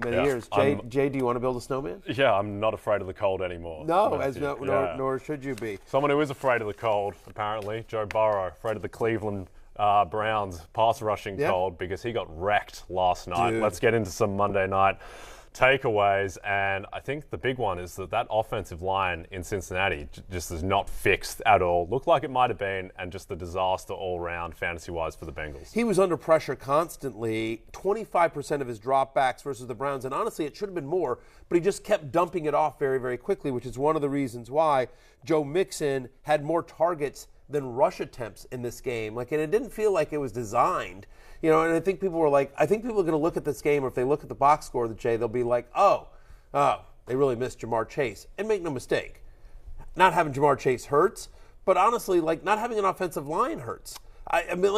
many years. Jay, do you want to build a snowman? Yeah, I'm not afraid of the cold anymore. No, nor should you be. Someone who is afraid of the cold, apparently, Joe Burrow, afraid of the Cleveland Browns pass rushing cold because he got wrecked last night. Dude. Let's get into some Monday night takeaways, and I think the big one is that offensive line in Cincinnati just is not fixed at all. Looked like it might have been, and just a disaster all around fantasy-wise for the Bengals. He was under pressure constantly, 25% of his dropbacks versus the Browns, and honestly it should have been more, but he just kept dumping it off very, very quickly, which is one of the reasons why Joe Mixon had more targets than rush attempts in this game. And it didn't feel like it was designed. And I think people are going to look at this game, or if they look at the box score, they'll be like, oh, they really missed Jamar Chase. And make no mistake, not having Jamar Chase hurts, but honestly, not having an offensive line hurts. I mean,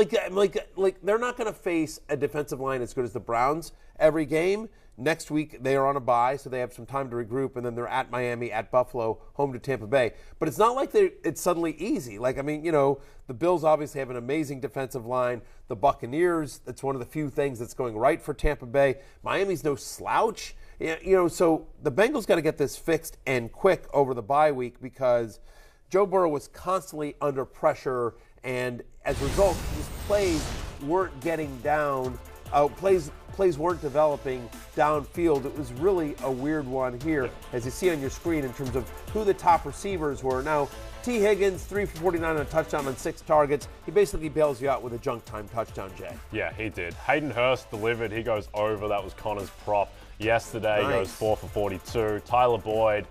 they're not going to face a defensive line as good as the Browns every game. Next week, they are on a bye, so they have some time to regroup, and then they're at Miami, at Buffalo, home to Tampa Bay. But it's not like it's suddenly easy. The Bills obviously have an amazing defensive line. The Buccaneers, that's one of the few things that's going right for Tampa Bay. Miami's no slouch. So the Bengals got to get this fixed and quick over the bye week because Joe Burrow was constantly under pressure, and as a result, his plays weren't getting down. Plays weren't developing downfield. It was really a weird one here, as you see on your screen, in terms of who the top receivers were. Now, T. Higgins, 3 for 49 on a touchdown on 6 targets. He basically bails you out with a junk time touchdown, Jay. Yeah, he did. Hayden Hurst delivered. He goes over. That was Connor's prop yesterday. Nice. He goes 4 for 42. Tyler Boyd,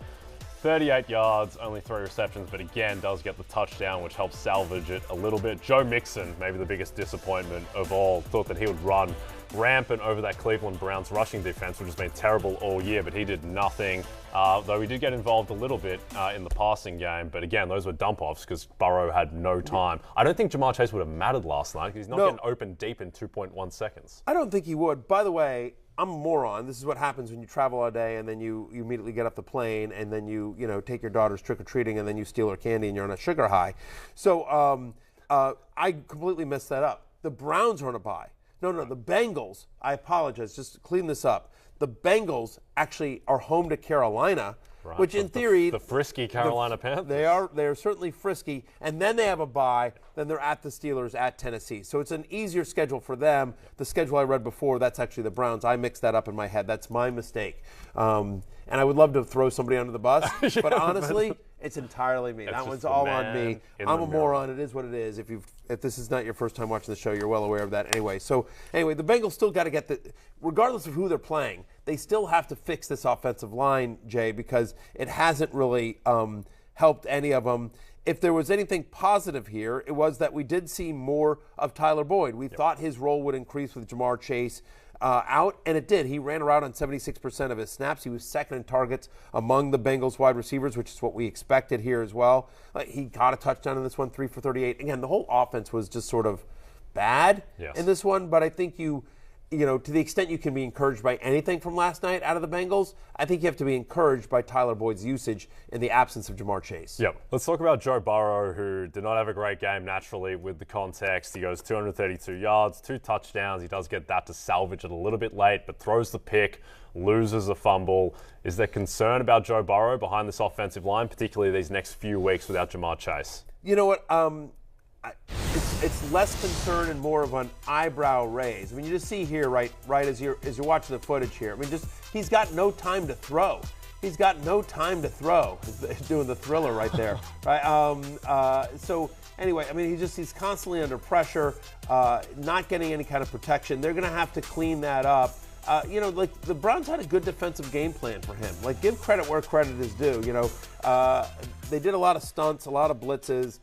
38 yards, only 3 receptions, but again does get the touchdown, which helps salvage it a little bit. Joe Mixon, maybe the biggest disappointment of all, thought that he would run rampant over that Cleveland Browns rushing defense, which has been terrible all year, but he did nothing, though he did get involved a little bit in the passing game. But again, those were dump-offs because Burrow had no time. I don't think Jamar Chase would have mattered last night because he's not getting open deep in 2.1 seconds. I don't think he would. By the way, I'm a moron. This is what happens when you travel all day and then you immediately get off the plane and then you take your daughter's trick-or-treating and then you steal her candy and you're on a sugar high. So I completely messed that up. The Browns are on a bye. No, the Bengals, I apologize, just to clean this up. The Bengals actually are home to Carolina, right, which in theory... The frisky Carolina Panthers. They are certainly frisky. And then they have a bye. Then they're at the Steelers, at Tennessee. So it's an easier schedule for them. The schedule I read before, that's actually the Browns. I mixed that up in my head. That's my mistake. And I would love to throw somebody under the bus. Yeah, but honestly, it's entirely me. That one's all on me. I'm a moron. It is what it is. If this is not your first time watching the show, you're well aware of that anyway. So anyway, the Bengals still got to get regardless of who they're playing, they still have to fix this offensive line, Jay, because it hasn't really helped any of them. If there was anything positive here, it was that we did see more of Tyler Boyd. We thought his role would increase with Jamar Chase out, and it did. He ran around on 76% of his snaps. He was second in targets among the Bengals wide receivers, which is what we expected here as well. He got a touchdown in this one, 3 for 38. Again, the whole offense was just sort of bad in this one, but I think to the extent you can be encouraged by anything from last night out of the Bengals, I think you have to be encouraged by Tyler Boyd's usage in the absence of Jamar Chase. Yep. Let's talk about Joe Burrow, who did not have a great game naturally with the context. He goes 232 yards, 2 touchdowns. He does get that to salvage it a little bit late, but throws the pick, loses a fumble. Is there concern about Joe Burrow behind this offensive line, particularly these next few weeks without Jamar Chase? You know what? It's less concern and more of an eyebrow raise. I mean, you just see here, right as you're watching the footage here. I mean, he's got no time to throw. He's got no time to throw. Doing the Thriller right there, right? So anyway, I mean, he's constantly under pressure, not getting any kind of protection. They're going to have to clean that up. The Browns had a good defensive game plan for him. Give credit where credit is due. They did a lot of stunts, a lot of blitzes.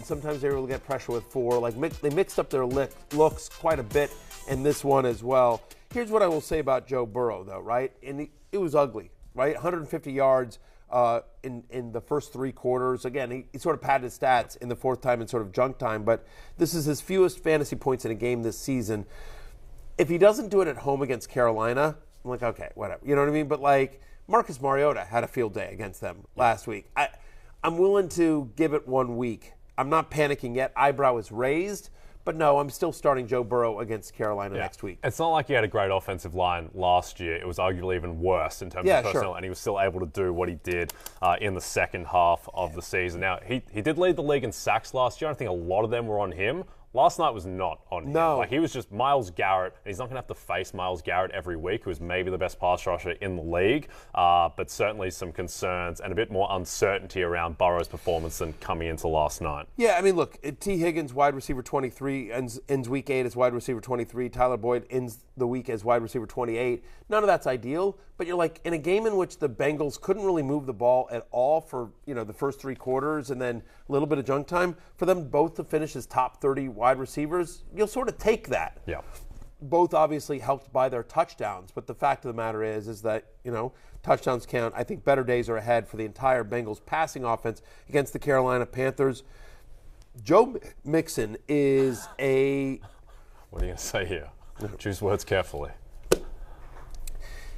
Sometimes they were able to get pressure with 4. They mixed up their looks quite a bit in this one as well. Here's what I will say about Joe Burrow, though, right? And it was ugly, right? 150 yards in the first 3 quarters. Again, he sort of padded his stats in the fourth time and sort of junk time, but this is his fewest fantasy points in a game this season. If he doesn't do it at home against Carolina, I'm like, okay, whatever. You know what I mean? But Marcus Mariota had a field day against them last week. I'm willing to give it 1 week. I'm not panicking yet. Eyebrow is raised, But no, I'm still starting Joe Burrow against Carolina next week. It's not like he had a great offensive line last year. It was arguably even worse in terms of personnel, and he was still able to do what he did in the second half of the season. Now, he did lead the league in sacks last year. I think a lot of them were on him. Last night was not on him. No. Like, he was just Myles Garrett, and he's not going to have to face Myles Garrett every week, who is maybe the best pass rusher in the league, but certainly some concerns and a bit more uncertainty around Burrow's performance than coming into last night. Yeah, I mean, look, T. Higgins, wide receiver 23, ends week 8 as wide receiver 23. Tyler Boyd ends the week as wide receiver 28. None of that's ideal, but you're like, in a game in which the Bengals couldn't really move the ball at all for, the first 3 quarters and then a little bit of junk time, for them both to finish as top 30 wide receivers, you'll sort of take that. Yeah. Both obviously helped by their touchdowns, but the fact of the matter is that, touchdowns count. I think better days are ahead for the entire Bengals passing offense against the Carolina Panthers. Joe Mixon is a... What are you going to say here? Choose words carefully.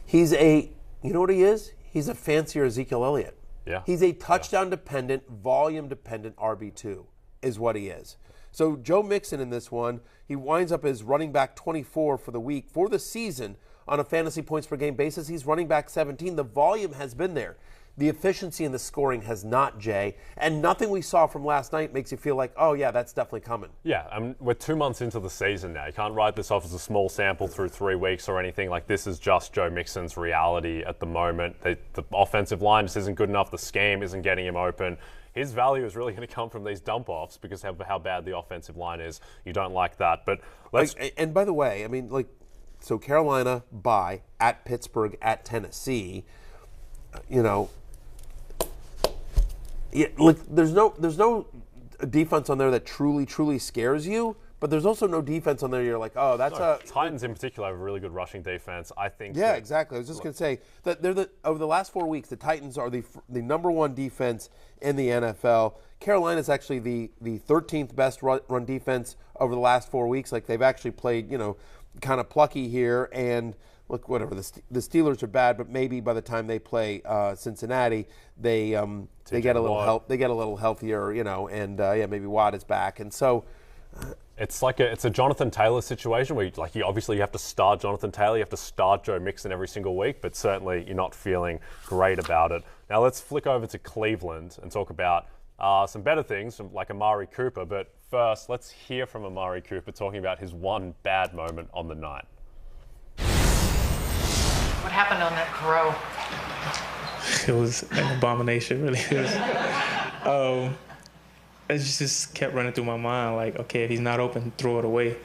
He's a... You know what he is? He's a fancier Ezekiel Elliott. Yeah. He's a touchdown-dependent, volume-dependent RB2 is what he is. So Joe Mixon in this one, he winds up as running back 24 for the week. For the season, on a fantasy points per game basis, he's running back 17. The volume has been there. The efficiency in the scoring has not, Jay. And nothing we saw from last night makes you feel like, oh, yeah, that's definitely coming. Yeah, we're 2 months into the season now. You can't write this off as a small sample through 3 weeks or anything. Like, this is just Joe Mixon's reality at the moment. The offensive line just isn't good enough. The scheme isn't getting him open. His value is really going to come from these dump-offs because of how bad the offensive line is. You don't like that. But let's... And by the way, so Carolina bye, at Pittsburgh, at Tennessee, Yeah, like there's no defense on there that truly scares you, but there's also no defense on there you're like, oh, that's Titans in particular have a really good rushing defense. I think. Yeah, exactly. I was just going to say that over the last 4 weeks, the Titans are the number 1 defense in the NFL. Carolina's actually the 13th best run defense over the last 4 weeks. Like, they've actually played, kind of plucky here. And look, whatever, the Steelers are bad, but maybe by the time they play Cincinnati, they get a little help. They get a little healthier, and maybe Watt is back, and so. It's a Jonathan Taylor situation where you obviously have to start Jonathan Taylor, you have to start Joe Mixon every single week, but certainly you're not feeling great about it. Now let's flick over to Cleveland and talk about some better things like Amari Cooper. But first, let's hear from Amari Cooper talking about his one bad moment on the night. What happened on that throw? It was an abomination, really. It just kept running through my mind, like, okay, if he's not open, throw it away.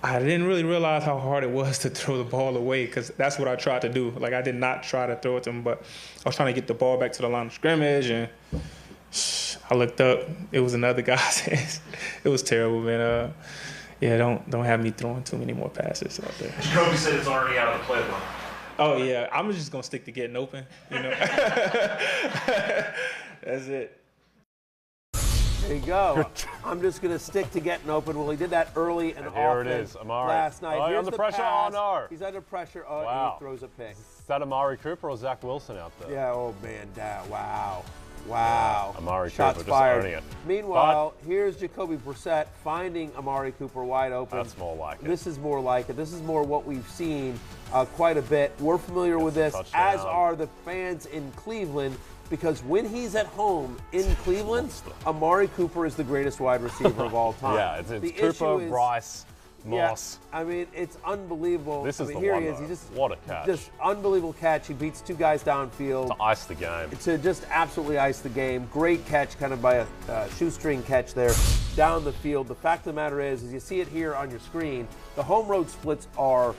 I didn't really realize how hard it was to throw the ball away, because that's what I tried to do. Like, I did not try to throw it to him, but I was trying to get the ball back to the line of scrimmage, and I looked up. It was another guy's hands. It was terrible, man. Don't have me throwing too many more passes out there. Jacoby said it's already out of the playbook. Oh, yeah. I'm just going to stick to getting open, That's it. There you go. I'm just going to stick to getting open. Well, he did that early and often. Here it is, Amari. Last night. Here's under pressure. Pass. Oh, no. He's under pressure. Oh, wow. And he throws a pick. Is that Amari Cooper or Zach Wilson out there? Yeah, oh, man. Wow. Amari Shots Cooper fired. just owning it. Meanwhile, here's Jacoby Brissett finding Amari Cooper wide open. That's more like it. This is more like it. This is more what we've seen quite a bit. We're familiar with this, touchdown. as are the fans in Cleveland, because when he's at home in Cleveland, Amari Cooper is the greatest wide receiver of all time. Yeah, it's Cooper, Bryce, Moss. Yeah, it's unbelievable. This is the here one, he is. What a catch. Just unbelievable catch. He beats 2 guys downfield. To ice the game. To just absolutely ice the game. Great catch, kind of by a shoestring catch there down the field. The fact of the matter is, as you see it here on your screen, the home road splits are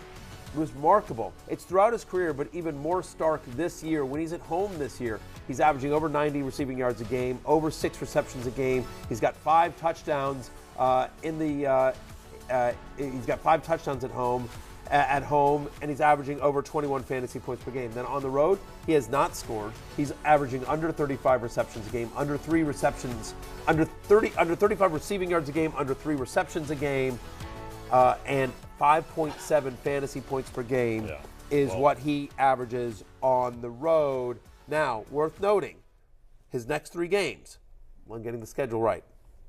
remarkable. It's throughout his career, but even more stark this year. When he's at home this year, he's averaging over 90 receiving yards a game, over 6 receptions a game. He's got 5 touchdowns he's got 5 touchdowns at home, and he's averaging over 21 fantasy points per game. Then on the road, he has not scored. He's averaging under 35 receptions a game, under 35 receiving yards a game, under 3 receptions a game, and 5.7 fantasy points per game is what he averages on the road. Now, worth noting, his next 3 games, I'm getting the schedule right: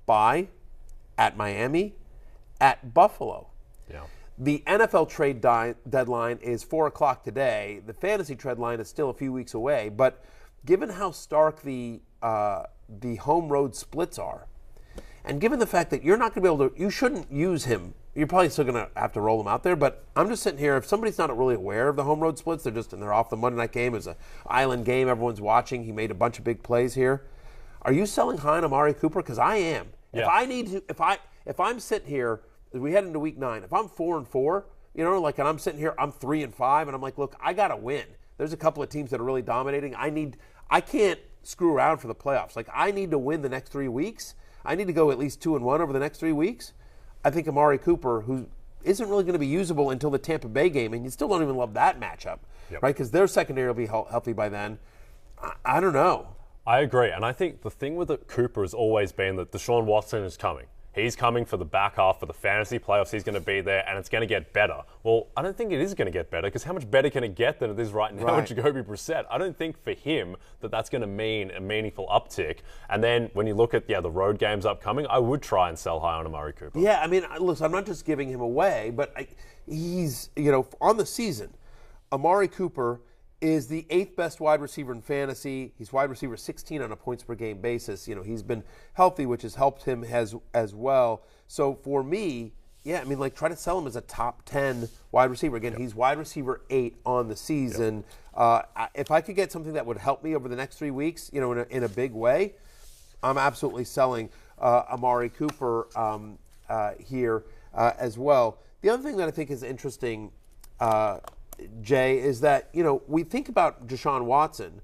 bye, at Miami, at Buffalo. Yeah. The NFL trade deadline is 4 o'clock today. The fantasy trade line is still a few weeks away. But given how stark the home road splits are, and given the fact that you're not going to be able to, you shouldn't use him. You're probably still going to have to roll him out there. But I'm just sitting here. If somebody's not really aware of the home road splits, they're off the Monday night game. It's an island game. Everyone's watching. He made a bunch of big plays here. Are you selling high on Amari Cooper? Because I am. Yeah. If I need to, if I'm sitting here, as we head into week 9, if I'm 4-4, and I'm sitting here, I'm 3-5, and I'm like, look, I got to win. There's a couple of teams that are really dominating. I can't screw around for the playoffs. Like, I need to win the next 3 weeks. I need to go at least 2-1 over the next 3 weeks. I think Amari Cooper, who isn't really going to be usable until the Tampa Bay game, and you still don't even love that matchup, right? Because their secondary will be healthy by then. I don't know. I agree, and I think the thing with Cooper has always been that Deshaun Watson is coming. He's coming for the back half for the fantasy playoffs. He's going to be there, and it's going to get better. Well, I don't think it is going to get better, because how much better can it get than it is right now with Jacoby Brissett? I don't think for him that's going to mean a meaningful uptick. And then when you look at the road games upcoming, I would try and sell high on Amari Cooper. Yeah, I mean, listen, I'm not just giving him away, but he's, on the season, Amari Cooper is the 8th best wide receiver in fantasy. He's wide receiver 16 on a points per game basis. He's been healthy, which has helped him as well. So for me, try to sell him as a top 10 wide receiver. Again, he's wide receiver 8 on the season. If I could get something that would help me over the next 3 weeks, in a big way, I'm absolutely selling Amari Cooper here as well. The other thing that I think is interesting, Jay, is that, we think about Deshaun Watson,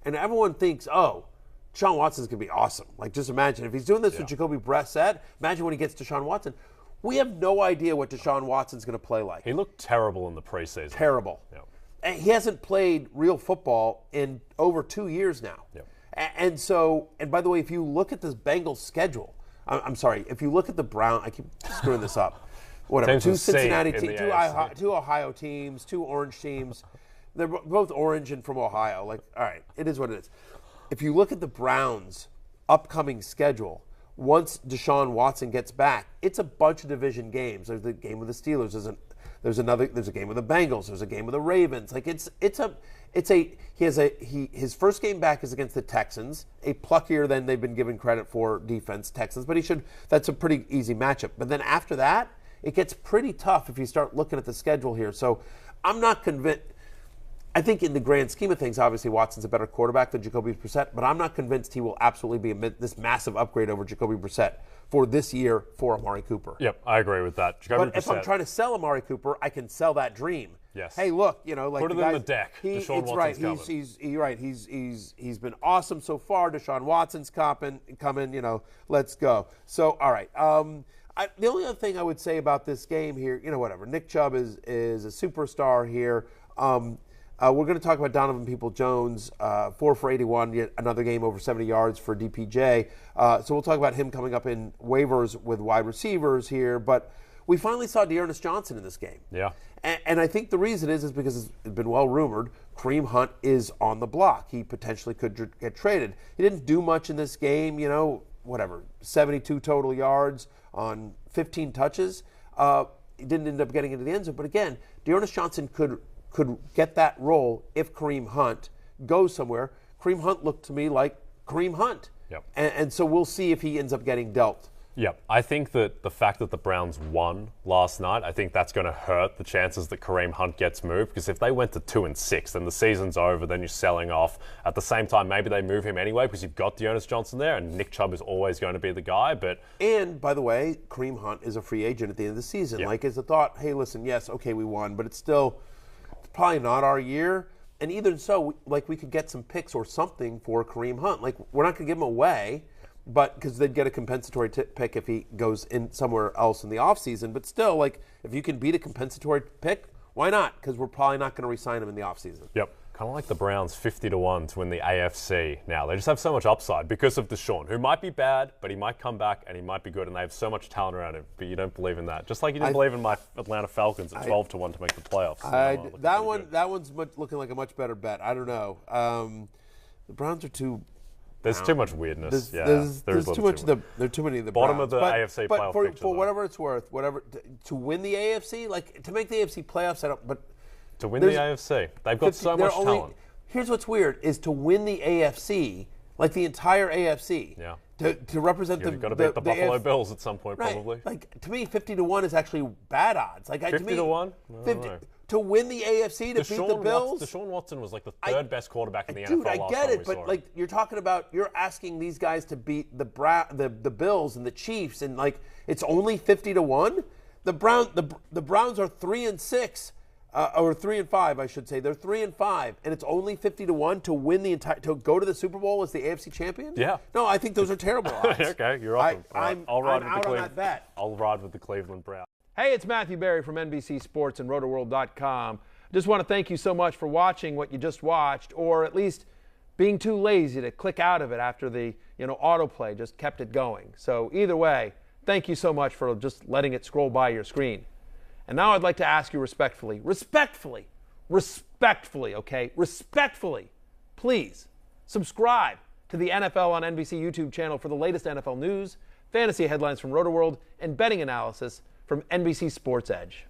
and everyone thinks, oh, Deshaun Watson's going to be awesome. Like, just imagine. If he's doing this with Jacoby Brissett, imagine when he gets Deshaun Watson. We have no idea what Deshaun Watson's going to play like. He looked terrible in the preseason. Terrible. Yeah. And he hasn't played real football in over 2 years now. Yeah. And by the way, if you look at this Bengals schedule, I'm sorry, if you look at the I keep screwing this up. Whatever, 2 Cincinnati teams, 2 Ohio teams, 2 Orange teams. They're both orange and from Ohio. Like, all right, it is what it is. If you look at the Browns' upcoming schedule, once Deshaun Watson gets back, it's a bunch of division games. There's the game with the Steelers. There's a game with the Bengals. There's a game with the Ravens. Like, his first game back is against the Texans, a pluckier than they've been given credit for defense, Texans. But that's a pretty easy matchup. But then after that, it gets pretty tough if you start looking at the schedule here. So I'm not convinced. I think in the grand scheme of things, obviously Watson's a better quarterback than Jacoby Brissett, but I'm not convinced he will absolutely be this massive upgrade over Jacoby Brissett for this year for Amari Cooper. Yep, I agree with that. But if I'm trying to sell Amari Cooper, I can sell that dream. Yes. Hey, look, put it in the deck. Deshaun Watson's coming. He's been awesome so far. Deshaun Watson's coming. Let's go. So, all right. The only other thing I would say about this game here, whatever. Nick Chubb is a superstar here. We're going to talk about Donovan Peoples-Jones, 4 for 81, yet another game over 70 yards for DPJ. So we'll talk about him coming up in waivers with wide receivers here. But we finally saw D'Ernest Johnson in this game. Yeah. And I think the reason is because it's been well rumored, Kareem Hunt is on the block. He potentially could get traded. He didn't do much in this game, 72 total yards on 15 touches. He didn't end up getting into the end zone. But again, D'Ernest Johnson could get that role if Kareem Hunt goes somewhere. Kareem Hunt looked to me like Kareem Hunt. Yep. And so we'll see if he ends up getting dealt. Yep. I think that the fact that the Browns won last night, I think that's going to hurt the chances that Kareem Hunt gets moved, because if they went to 2-6, then the season's over, then you're selling off. At the same time, maybe they move him anyway because you've got D'Ernest Johnson there, and Nick Chubb is always going to be the guy. And, by the way, Kareem Hunt is a free agent at the end of the season. Yep. Like, it's a thought, hey, listen, yes, okay, we won, but it's probably not our year. And even so, we could get some picks or something for Kareem Hunt. Like, we're not going to give him away, but because they'd get a compensatory pick if he goes in somewhere else in the offseason. But still, if you can beat a compensatory pick, why not? Because we're probably not going to re-sign him in the offseason. Yep. Kind of like the Browns 50-1 to win the AFC now. They just have so much upside because of Deshaun, who might be bad, but he might come back and he might be good, and they have so much talent around him. But you don't believe in that. Just like you didn't believe in my Atlanta Falcons at 12-1 to make the playoffs. That one's looking like a much better bet. I don't know. The Browns are too There's too much weirdness. There's too much. There are too many of the bottom Browns. of the AFC playoff But picture, for whatever it's worth, to win the AFC, like to make the AFC playoffs, to win the AFC, they've got so much talent. Here's what's weird: is to win the AFC, like the entire AFC. Yeah. To represent You've got to beat the Buffalo Bills at some point, right. probably. Like to me, 50-1 is actually bad odds. Like 50-1. To win the AFC, to beat the Bills. Deshaun Watson was like the third best quarterback in the NFL last time we saw him. Dude, I get it, but like you're asking these guys to beat the Bills and the Chiefs, and like it's only 50-1. The Browns are 3-6, or 3-5, I should say. They're 3-5, and it's only 50-1 to win to go to the Super Bowl as the AFC champion. Yeah. No, I think those are terrible odds. Okay, you're off. I'll ride with out on that bet. I'll ride with the Cleveland Browns. Hey, it's Matthew Berry from NBC Sports and RotoWorld.com. Just want to thank you so much for watching what you just watched, or at least being too lazy to click out of it after the autoplay just kept it going. So either way, thank you so much for just letting it scroll by your screen. And now I'd like to ask you respectfully, please subscribe to the NFL on NBC YouTube channel for the latest NFL news, fantasy headlines from RotoWorld, and betting analysis from NBC Sports Edge.